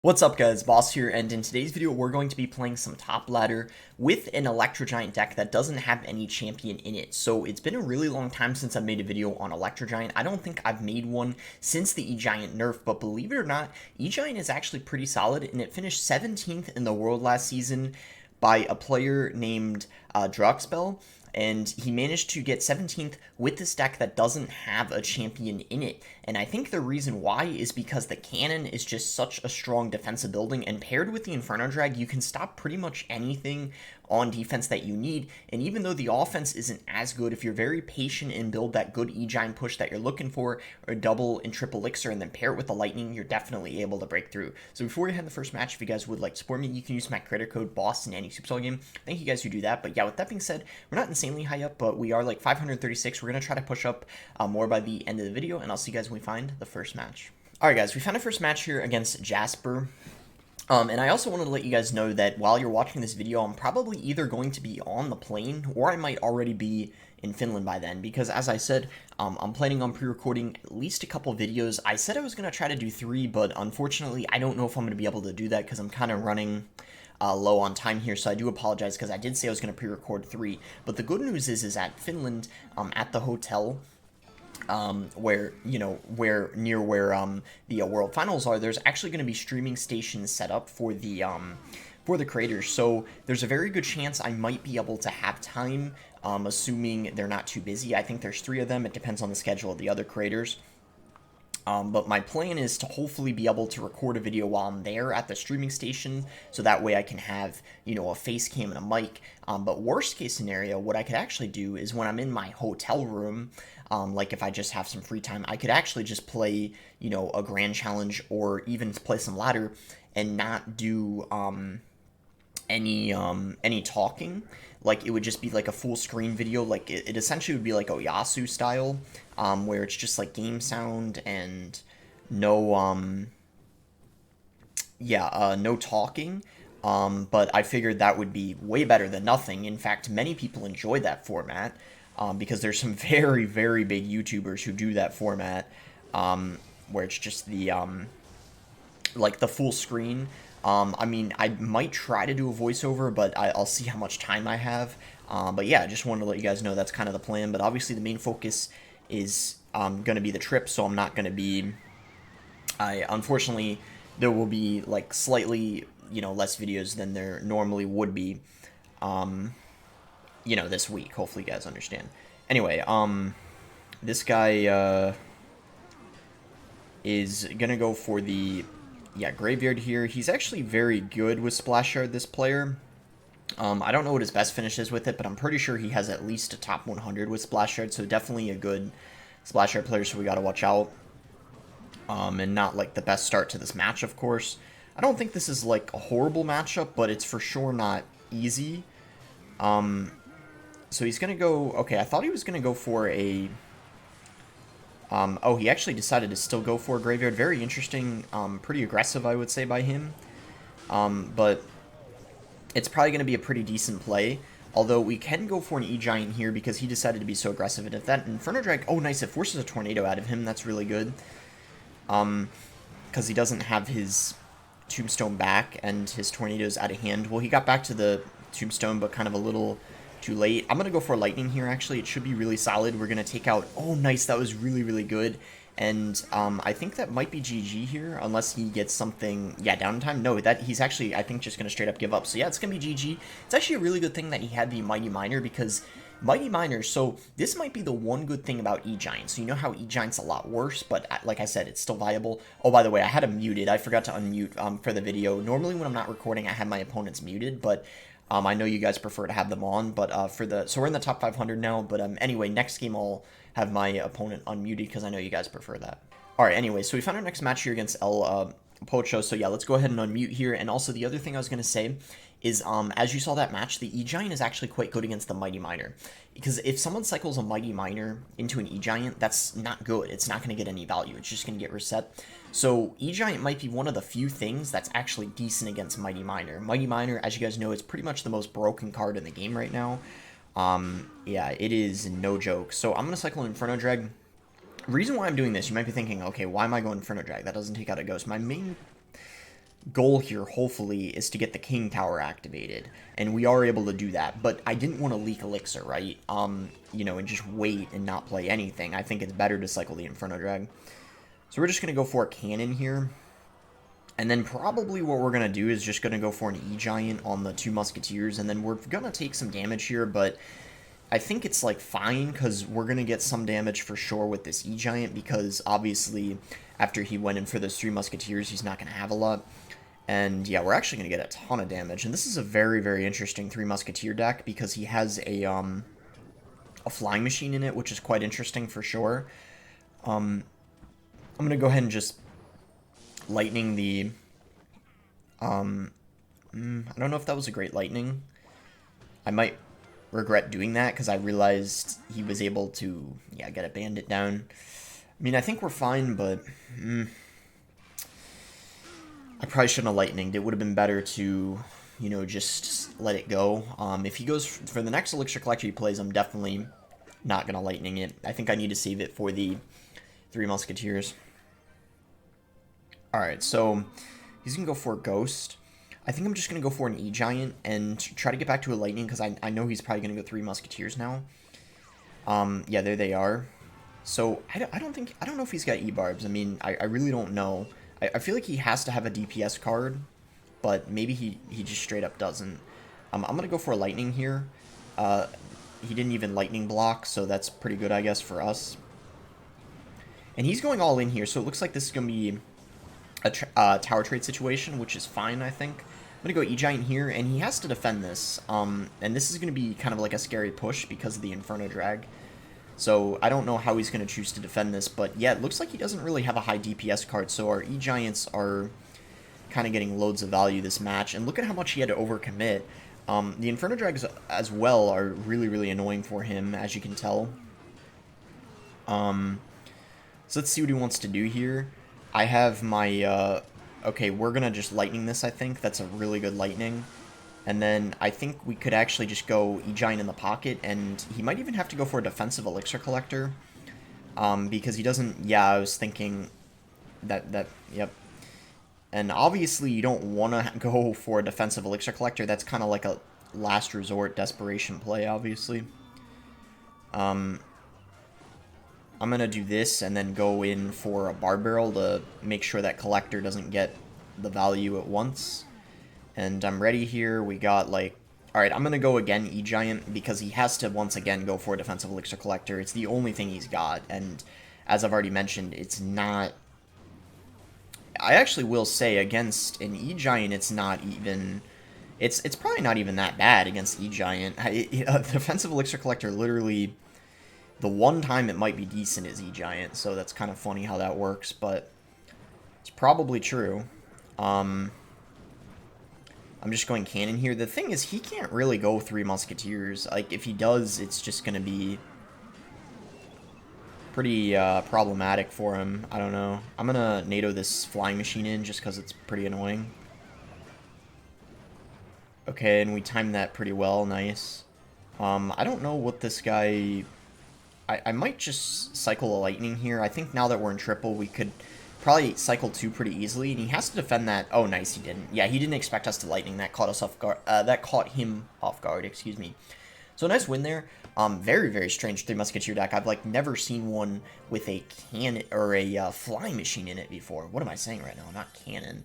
What's up guys, Boss here, and in today's video we're going to be playing some top ladder with an Electro Giant deck that doesn't have any champion in it. So it's been a really long time since I've made a video on Electro Giant. I don't think I've made one since the E-Giant nerf, but believe it or not, E-Giant is actually pretty solid, and it finished 17th in the world last season by a player named Druxbell, and he managed to get 17th with this deck that doesn't have a champion in it. And I think the reason why is because the cannon is just such a strong defensive building, and paired with the Inferno Drag, you can stop pretty much anything on defense that you need. And even though the offense isn't as good, if you're very patient and build that good E-Giant push that you're looking for, or double and triple elixir, and then pair it with the lightning, you're definitely able to break through. So before we head to the first match, if you guys would like to support me, you can use my creator code BOSS in any Supercell game. Thank you guys who do that. But yeah, with that being said, we're not insanely high up, but we are like 536. We're going to try to push up more by the end of the video, and I'll see you guys when we find the first match. Alright guys, we found a first match here against Jasper. And I also wanted to let you guys know that while you're watching this video, I'm probably either going to be on the plane, or I might already be in Finland by then, because as I said, I'm planning on pre-recording at least a couple videos. I said I was going to try to do 3, but unfortunately, I don't know if I'm going to be able to do that, because I'm kind of running low on time here, so I do apologize, because I did say I was going to pre-record 3. But the good news is at Finland, at the hotel, where the World Finals are, there's actually going to be streaming stations set up for the creators. So there's a very good chance I might be able to have time, assuming they're not too busy. I think there's 3 of them. It depends on the schedule of the other creators. But my plan is to hopefully be able to record a video while I'm there at the streaming station, so that way I can have, a face cam and a mic. But worst case scenario, what I could actually do is when I'm in my hotel room, like if I just have some free time, I could actually just play, a grand challenge, or even play some ladder and not do any talking. Like, it would just be like a full screen video. Like, it essentially would be like Oyasu style, where it's just like game sound and no no talking. But I figured that would be way better than nothing. In fact, many people enjoy that format, because there's some very, very big YouTubers who do that format, where it's just the like the full screen. I mean, I might try to do a voiceover, but I'll see how much time I have. But yeah, I just wanted to let you guys know that's kind of the plan. But obviously the main focus is going to be the trip, so I'm not going to be... unfortunately, there will be like slightly, less videos than there normally would be, this week. Hopefully you guys understand. Anyway, this guy is going to go for the... Graveyard here. He's actually very good with Splash Yard, this player. I don't know what his best finish is with it, but I'm pretty sure he has at least a top 100 with Splash Yard, so definitely a good Splash Yard player, so we gotta watch out. And not, like, the best start to this match, of course. I don't think this is, like, a horrible matchup, but it's for sure not easy. So he's gonna go... Okay, I thought he was gonna go for a... oh, he actually decided to still go for a Graveyard. Very interesting. Pretty aggressive, I would say, by him. But it's probably going to be a pretty decent play. Although we can go for an E-Giant here because he decided to be so aggressive. And if that Inferno Drag... Oh, nice. It forces a Tornado out of him. That's really good. Because he doesn't have his Tombstone back and his Tornado's out of hand. Well, he got back to the Tombstone, but kind of a little... too late. I'm going to go for lightning here, actually. It should be really solid. We're going to take out... Oh, nice. That was really, really good. And I think that might be GG here, unless he gets something... Yeah, downtime? No, that he's actually, I think, just going to straight up give up. So yeah, it's going to be GG. It's actually a really good thing that he had the Mighty Miner, because Mighty Miner... So this might be the one good thing about E-Giant. So you know how E-Giant's a lot worse, but like I said, it's still viable. Oh, by the way, I had him muted. I forgot to unmute for the video. Normally when I'm not recording, I have my opponents muted, but... I know you guys prefer to have them on, but so we're in the top 500 now, but anyway, next game I'll have my opponent unmuted because I know you guys prefer that. Alright, anyway, so we found our next match here against El Pocho, so yeah, let's go ahead and unmute here. And also the other thing I was going to say is, as you saw that match, the E-Giant is actually quite good against the Mighty Miner. Because if someone cycles a Mighty Miner into an E-Giant, that's not good. It's not going to get any value. It's just going to get reset. So E-Giant might be one of the few things that's actually decent against Mighty Miner. Mighty Miner, as you guys know, is pretty much the most broken card in the game right now. Yeah, it is no joke. So I'm going to cycle Inferno Drag. Reason why I'm doing this, you might be thinking, okay, why am I going Inferno Drag? That doesn't take out a Ghost. My main goal here, hopefully, is to get the King Tower activated, and we are able to do that, but I didn't want to leak Elixir, right? You know, and just wait and not play anything. I think it's better to cycle the Inferno Drag. So we're just going to go for a Cannon here, and then probably what we're going to do is just going to go for an E-Giant on the 2 Musketeers, and then we're going to take some damage here, but I think it's, like, fine, because we're going to get some damage for sure with this E-Giant, because obviously, after he went in for those 3 Musketeers, he's not going to have a lot. And yeah, we're actually going to get a ton of damage. And this is a very, very interesting 3 Musketeer deck, because he has a flying machine in it, which is quite interesting for sure. I'm going to go ahead and just lightning the... I don't know if that was a great lightning. I might regret doing that, because I realized he was able to, yeah, get a bandit down. I mean, I think we're fine, but... I probably shouldn't have lightninged. It would have been better to, you know, just let it go. If he goes for the next Elixir Collector he plays, I'm definitely not going to lightning it. I think I need to save it for the 3 Musketeers. Alright, so he's going to go for a Ghost. I think I'm just going to go for an E-Giant and try to get back to a Lightning, because I know he's probably going to go 3 Musketeers now. Yeah, there they are. So, I don't know if he's got E-Barbs. I mean, I really don't know. I feel like he has to have a DPS card, but maybe he just straight up doesn't. I'm going to go for a Lightning here. He didn't even Lightning block, so that's pretty good, I guess, for us. And he's going all in here, so it looks like this is going to be a tower trade situation, which is fine, I think. I'm going to go E-Giant here, and he has to defend this. And this is going to be kind of like a scary push because of the Inferno Drag. So I don't know how he's going to choose to defend this, but yeah, it looks like he doesn't really have a high DPS card, so our E-Giants are kind of getting loads of value this match. And look at how much he had to overcommit. The Inferno Drags as well are really, really annoying for him, as you can tell. So let's see what he wants to do here. I have my, okay, we're going to just lightning this, I think. That's a really good lightning. And then I think we could actually just go E-Giant in the pocket, and he might even have to go for a defensive Elixir Collector. Because he doesn't, yeah, I was thinking yep. And obviously you don't want to go for a defensive Elixir Collector. That's kind of like a last resort desperation play, obviously. I'm going to do this and then go in for a Bar Barrel to make sure that Collector doesn't get the value at once. And I'm ready here. We got, like... Alright, I'm going to go again E-Giant, because he has to, once again, go for a defensive Elixir Collector. It's the only thing he's got, and as I've already mentioned, it's not... I actually will say, against an E-Giant, it's not even... It's probably not even that bad against E-Giant. A defensive Elixir Collector, literally, the one time it might be decent is E-Giant, so that's kind of funny how that works, but it's probably true. I'm just going Cannon here. The thing is, he can't really go 3 Musketeers. Like, if he does, it's just going to be pretty problematic for him. I don't know. I'm going to NATO this Flying Machine in just because it's pretty annoying. Okay, and we timed that pretty well. Nice. I don't know what this guy... I might just cycle a Lightning here. I think now that we're in triple, we could... probably cycle 2 pretty easily, and he has to defend that. Oh, nice, he didn't. Yeah, he didn't expect us to lightning. That caught us off guard. That caught him off guard. Excuse me. So nice win there. Very, very strange 3 Musketeer deck. I've like never seen one with a cannon or a flying machine in it before. What am I saying right now? Not cannon.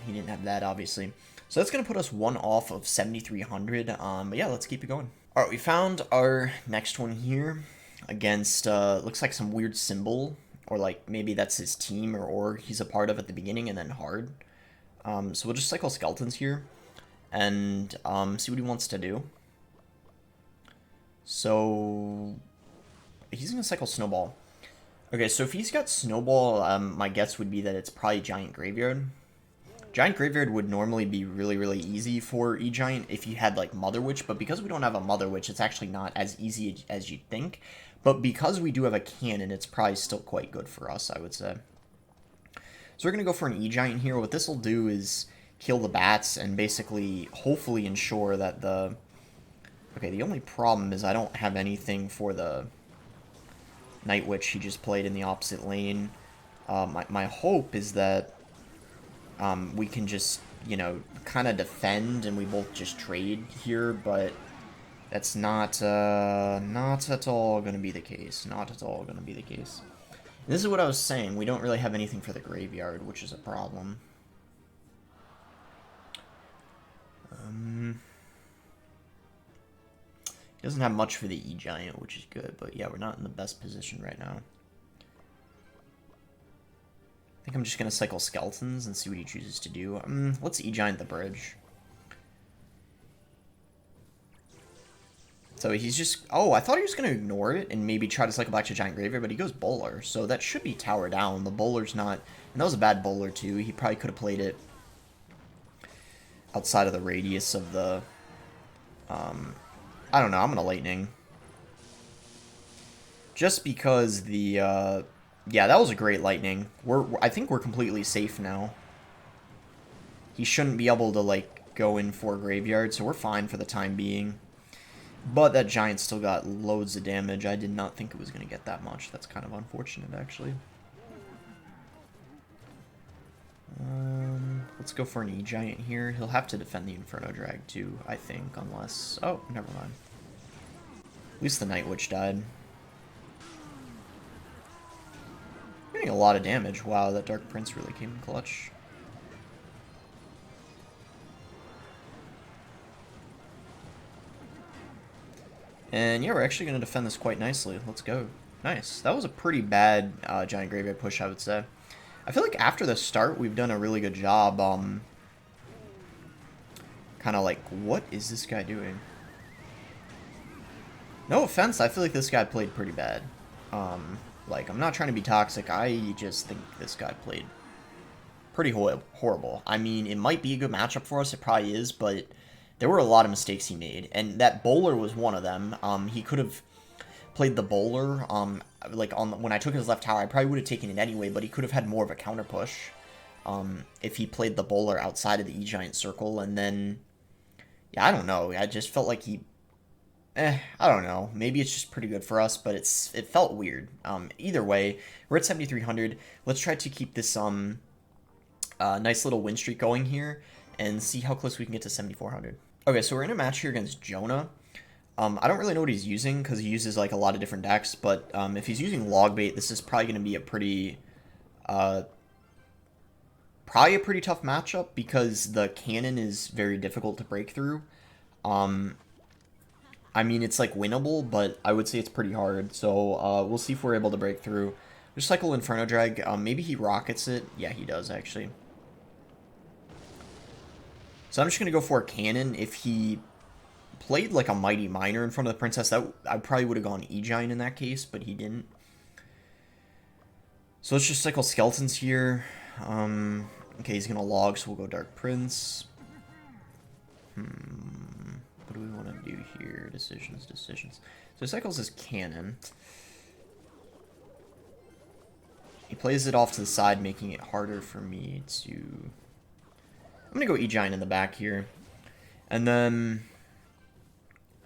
He didn't have that, obviously. So that's gonna put us 1 off of 7,300. But yeah, let's keep it going. All right, we found our next one here against looks like some weird symbol. Or, like, maybe that's his team or org he's a part of at the beginning, and then hard. So we'll just cycle Skeletons here, and see what he wants to do. So, he's going to cycle Snowball. Okay, so if he's got Snowball, my guess would be that it's probably Giant Graveyard. Giant Graveyard would normally be really, really easy for E-Giant if you had, like, Mother Witch, but because we don't have a Mother Witch, it's actually not as easy as you'd think. But because we do have a cannon, it's probably still quite good for us, I would say. So we're going to go for an E-Giant here. What this will do is kill the bats and basically, hopefully ensure that the... Okay, the only problem is I don't have anything for the Night Witch he just played in the opposite lane. My hope is that we can just, you know, kind of defend and we both just trade here, but that's not at all going to be the case. Not at all going to be the case. And this is what I was saying. We don't really have anything for the graveyard, which is a problem. He doesn't have much for the E-Giant, which is good, but yeah, we're not in the best position right now. I think I'm just going to cycle Skeletons and see what he chooses to do. Let's E-Giant the bridge. So he's just... Oh, I thought he was going to ignore it and maybe try to cycle back to Giant Graveyard, but he goes Bowler. So that should be Tower Down. The Bowler's not... And that was a bad Bowler, too. He probably could have played it outside of the radius of the... I don't know. I'm going to Lightning. Just because the... Yeah, that was a great Lightning. I think we're completely safe now. He shouldn't be able to, like, go in for Graveyard, so we're fine for the time being. But that Giant still got loads of damage. I did not think it was going to get that much. That's kind of unfortunate, actually. Let's go for an E-Giant here. He'll have to defend the Inferno Drag, too, I think, unless... Oh, never mind. At least the Night Witch died. Getting a lot of damage. Wow, that Dark Prince really came in clutch. And yeah, we're actually going to defend this quite nicely. Let's go. Nice. That was a pretty bad Giant Graveyard push, I would say. I feel like after the start, we've done a really good job. Kind of like, what is this guy doing? No offense, I feel like this guy played pretty bad. Like, I'm not trying to be toxic. I just think this guy played pretty horrible. I mean, it might be a good matchup for us. It probably is, but there were a lot of mistakes he made. And that Bowler was one of them. He could have played the Bowler. Like, when I took his left tower, I probably would have taken it anyway, but he could have had more of a counter push. If he played the Bowler outside of the E-Giant circle. And then, yeah, I don't know. I just felt like he... I don't know. Maybe it's just pretty good for us, but it felt weird. Either way, we're at 7,300. Let's try to keep this nice little win streak going here and see how close we can get to 7,400. Okay, so we're in a match here against Jonah. I don't really know what he's using because he uses like a lot of different decks, but if he's using Logbait, this is probably going to be a pretty tough matchup because the cannon is very difficult to break through. I mean, it's, like, winnable, but I would say it's pretty hard. So, we'll see if we're able to break through. Just cycle Inferno Drag. Maybe he rockets it. Yeah, he does, actually. So I'm just going to go for a cannon. If he played, like, a Mighty Miner in front of the Princess, I probably would have gone E-Giant in that case, but he didn't. So let's just cycle Skeletons here. Okay, he's going to log, so we'll go Dark Prince. What do we want to do here? Decisions. So cycles his cannon. He plays it off to the side, making it harder for me to... I'm going to go E-Giant in the back here. And then...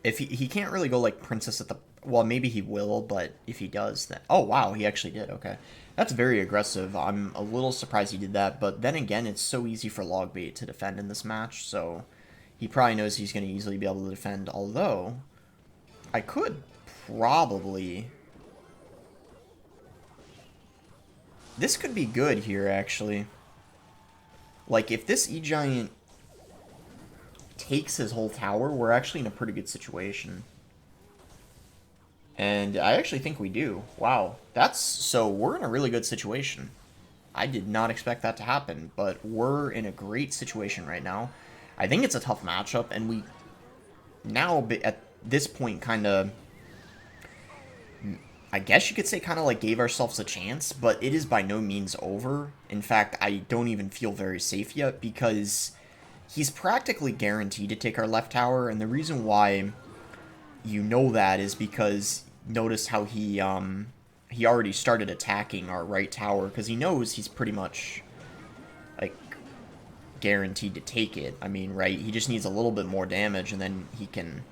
If he can't really go, like, Princess at the... Well, maybe he will, but if he does, then... Oh, wow, he actually did, okay. That's very aggressive. I'm a little surprised he did that, but then again, it's so easy for Logbait to defend in this match, so... He probably knows he's going to easily be able to defend, although I could probably... This could be good here, actually. Like, if this E-Giant takes his whole tower, we're actually in a pretty good situation. And I actually think we do. Wow. So we're in a really good situation. I did not expect that to happen, but we're in a great situation right now. I think it's a tough matchup, and we now, at this point, kind of, I guess you could say kind of like gave ourselves a chance, but it is by no means over. In fact, I don't even feel very safe yet, because he's practically guaranteed to take our left tower, and the reason why you know that is because notice how he already started attacking our right tower, because he knows he's pretty much, like, guaranteed to take it. I mean, right, he just needs a little bit more damage and then he can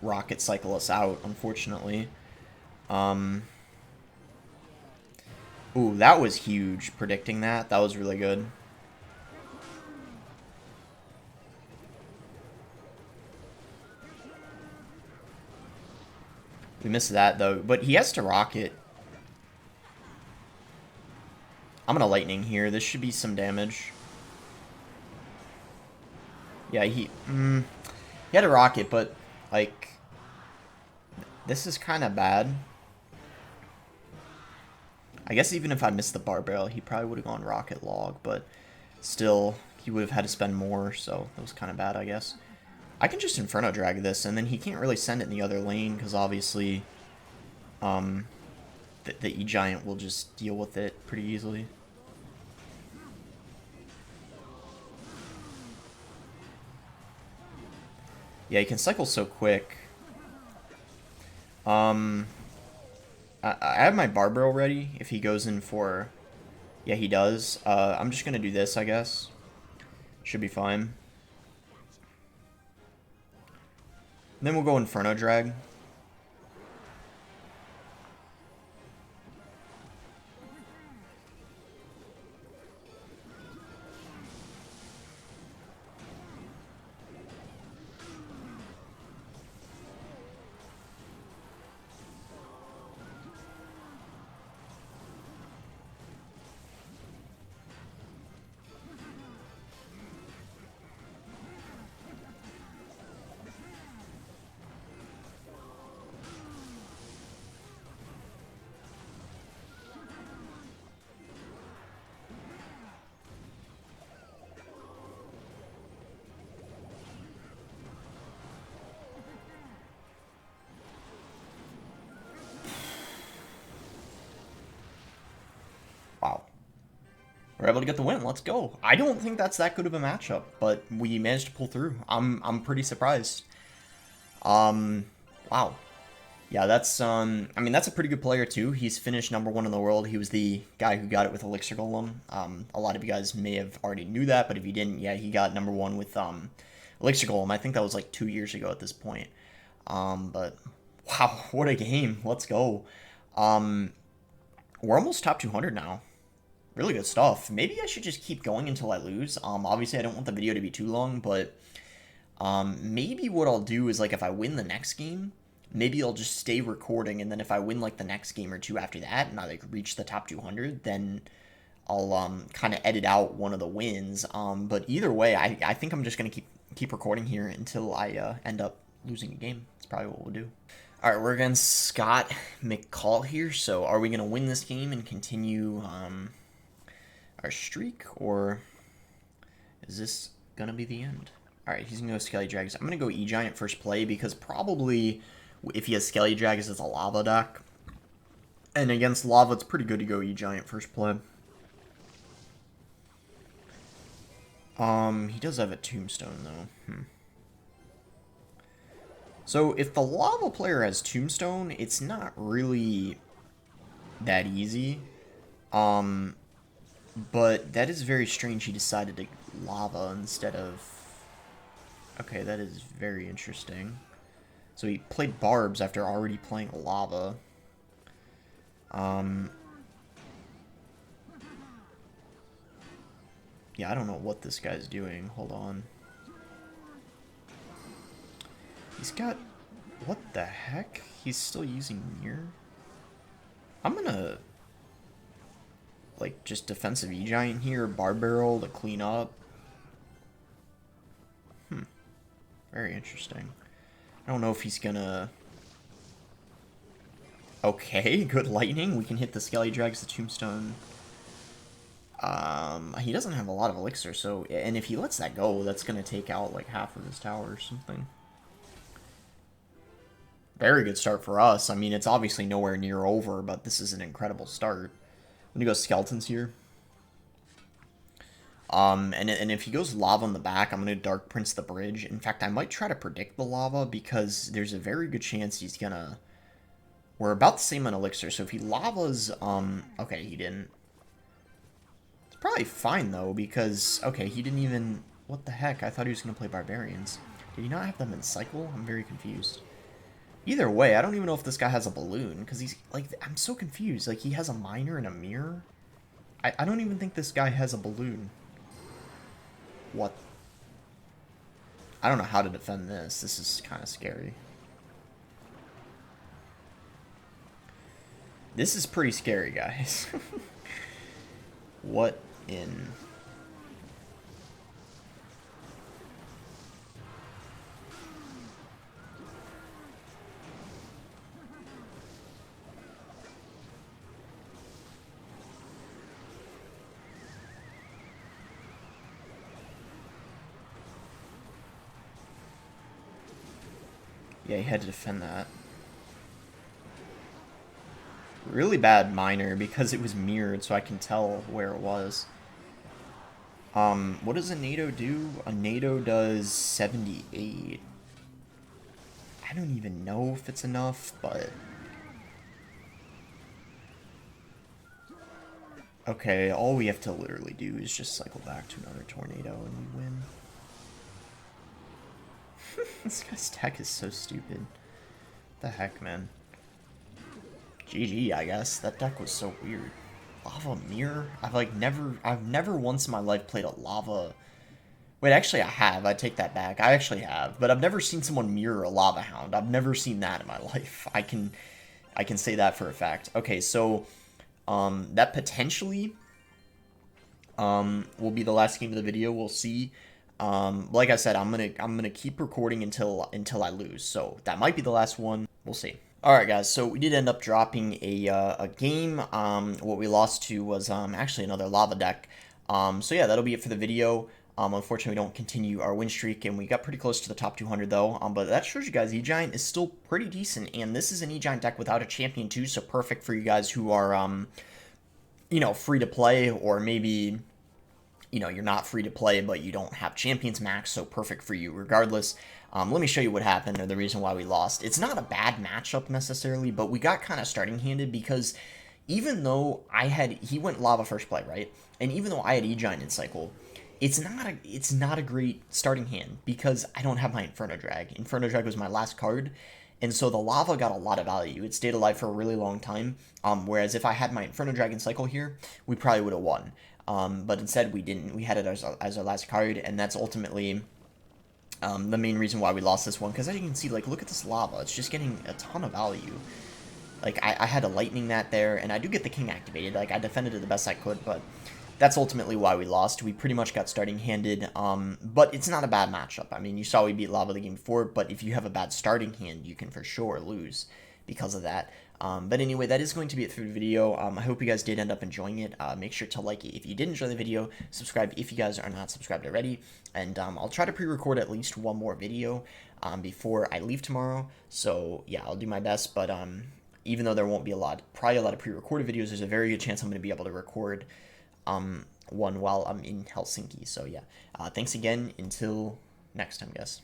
rocket cycle us out, unfortunately. Ooh, that was huge, predicting that. That was really good. We missed that, though. But he has to rocket. I'm gonna lightning here. This should be some damage. Yeah, he had a rocket, but, like, this is kind of bad. I guess even if I missed the bar barrel, he probably would have gone rocket log, but still, he would have had to spend more, so that was kind of bad, I guess. I can just Inferno drag this, and then he can't really send it in the other lane, because obviously, the E-Giant will just deal with it pretty easily. Yeah, he can cycle so quick. I have my bar barrel ready if he goes in for... Yeah, he does. I'm just going to do this, I guess. Should be fine. And then we'll go Inferno drag. Wow. We're able to get the win. Let's go. I don't think that's that good of a matchup, but we managed to pull through. I'm pretty surprised. Wow. Yeah, that's I mean, that's a pretty good player too. He's finished #1 in the world. He was the guy who got it with Elixir Golem. A lot of you guys may have already knew that, but if you didn't, yeah, he got #1 with Elixir Golem. I think that was like 2 years ago at this point. But wow, what a game. Let's go. We're almost top 200 now. Really good stuff. Maybe I should just keep going until I lose. Obviously I don't want the video to be too long, but maybe what I'll do is, like, if I win the next game, maybe I'll just stay recording, and then if I win, like, the next game or two after that, and I, like, reach the top 200, then I'll kind of edit out one of the wins. But either way, I think I'm just gonna keep recording here until I end up losing a game. That's probably what we'll do. All right, we're against Scott McCall here. So are we gonna win this game and continue our streak, or is this gonna be the end? All right, he's gonna go Skelly Drags. I'm gonna go E-Giant first play, because probably if he has Skelly Drags, it's a Lava deck. And against Lava, it's pretty good to go E-Giant first play. He does have a Tombstone, though. So if the Lava player has Tombstone, it's not really that easy. But that is very strange he decided to Lava instead of... Okay, that is very interesting. So he played Barbs after already playing Lava. Yeah, I don't know what this guy's doing. Hold on. He's got... What the heck? He's still using Mirror? I'm gonna... like, just defensive E-Giant here, Bar Barrel to clean up. Very interesting. I don't know if he's gonna... Okay, good lightning. We can hit the Skelly Drags, the Tombstone. He doesn't have a lot of elixir, so... And if he lets that go, that's gonna take out, like, half of his tower or something. Very good start for us. I mean, it's obviously nowhere near over, but this is an incredible start. I'm gonna go Skeletons here. And if he goes Lava on the back, I'm gonna Dark Prince the bridge. In fact, I might try to predict the Lava, because there's a very good chance he's gonna... We're about the same on Elixir, so if he Lavas... Okay, he didn't. It's probably fine, though, because... Okay, he didn't even... What the heck? I thought he was gonna play Barbarians. Did he not have them in Cycle? I'm very confused. Either way, I don't even know if this guy has a Balloon, because he's... Like, I'm so confused. Like, he has a Miner and a Mirror? I don't even think this guy has a Balloon. What? I don't know how to defend this. This is kind of scary. This is pretty scary, guys. What in... Yeah, he had to defend that. Really bad minor because it was mirrored, so I can tell where it was. What does a NATO do? A NATO does 78. I don't even know if it's enough, but... Okay, all we have to literally do is just cycle back to another tornado and we win. This guy's deck is so stupid. What the heck, man? GG, I guess. That deck was so weird. Lava mirror? I've never once in my life played a lava... Wait, actually I have. I take that back. I actually have. But I've never seen someone mirror a lava hound. I've never seen that in my life. I can say that for a fact. Okay, so that potentially will be the last game of the video. We'll see. Like I said, I'm gonna keep recording until I lose. So that might be the last one. We'll see. Alright guys, so we did end up dropping a game. What we lost to was actually another lava deck. So yeah, that'll be it for the video. Unfortunately, we don't continue our win streak, and we got pretty close to the top 200 though. But that shows you guys E-Giant is still pretty decent, and this is an E-Giant deck without a champion too, so perfect for you guys who are, you know, free to play, or maybe, you know, you're not free to play, but you don't have champions max, so perfect for you regardless. Let me show you what happened, or the reason why we lost. It's not a bad matchup necessarily, but we got kind of starting handed because even though he went lava first play, right? And even though I had E-Giant in cycle, it's not a great starting hand because I don't have my Inferno Drag. Inferno Drag was my last card, and so the lava got a lot of value. It stayed alive for a really long time, whereas if I had my Inferno Dragon cycle here, we probably would have won. But instead we didn't. We had it as our last card, and that's ultimately the main reason why we lost this one. Because as you can see, like, look at this lava. It's just getting a ton of value. Like, I had a lightning that there, and I do get the king activated. Like, I defended it the best I could, but that's ultimately why we lost. We pretty much got starting handed, but it's not a bad matchup. I mean, you saw we beat lava the game before, but if you have a bad starting hand, you can for sure lose because of that. But anyway, that is going to be it for the video. I hope you guys did end up enjoying it. Make sure to like it if you did enjoy the video. Subscribe if you guys are not subscribed already. And I'll try to pre-record at least one more video before I leave tomorrow. So yeah, I'll do my best. But even though there won't be probably a lot of pre-recorded videos, there's a very good chance I'm going to be able to record one while I'm in Helsinki. So yeah, thanks again. Until next time, guys.